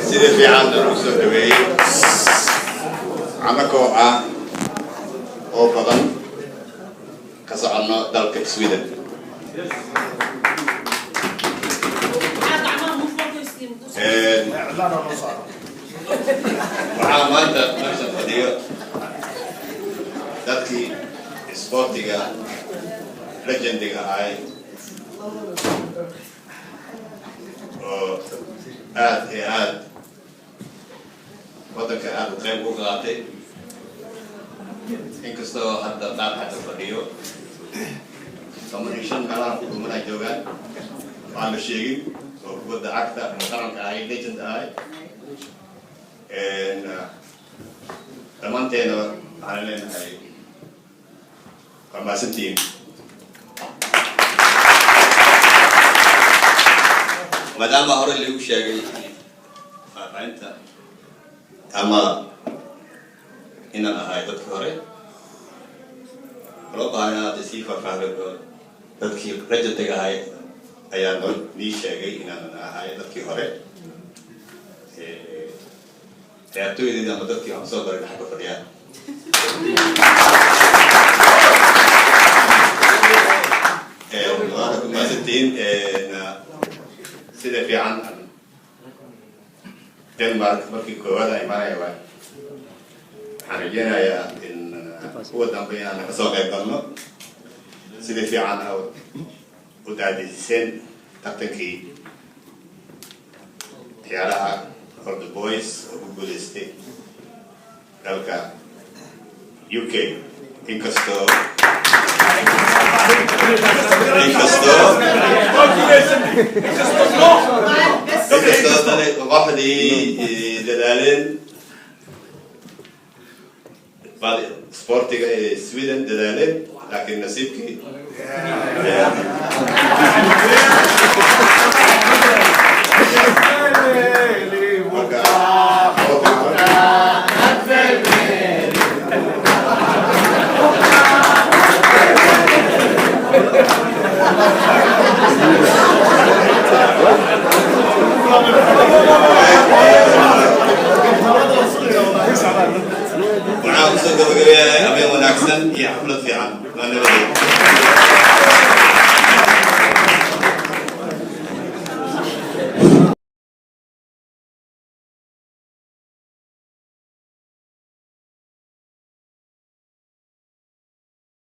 sida fiican loo soo dhaweeyay anagoo ah oo badan ka socono dalka Sweden waxaa maanta meesha fadhiyo dadkii sportiga legendiga ahay oo aad iyo aad waddanka aad qayb uga qaatay inkastoo hadda qaar xagga fadhiyo shan meelaha ku dhumana joogaan waan la sheegin oo kubadda cagta qaranka ahay legend ahay dhammaanteena waxaan leenahay waa mahadsantihiin maadaama hore lagu sheegay faahfaahinta ama inaan ahay dadkii hore loo baahan inaad sii faahfaahido dadkii legendiga ahay ayaa nii sheegay inaan ahay dadkii hore ciyaartooydeeda ama dadkii aan soo baray xagga fadhiyaan waana ku mahadsantihiin sida fiican Denmark markii koowaad ay imaanaya waxaan rajeynayaa in kuwa dambe inaan naga soo qayb galno sida fiican u daadiseen tartankii ciyaaraha for the boys oo ku guuleystay dalka UK inkastoo kooxdii dadaaleen sportiga ee Sweden dadaaleen laakiin nasiibkii waxaan kusoo gabagabeeyahay habeen wanaagsan iyo xaflad fiican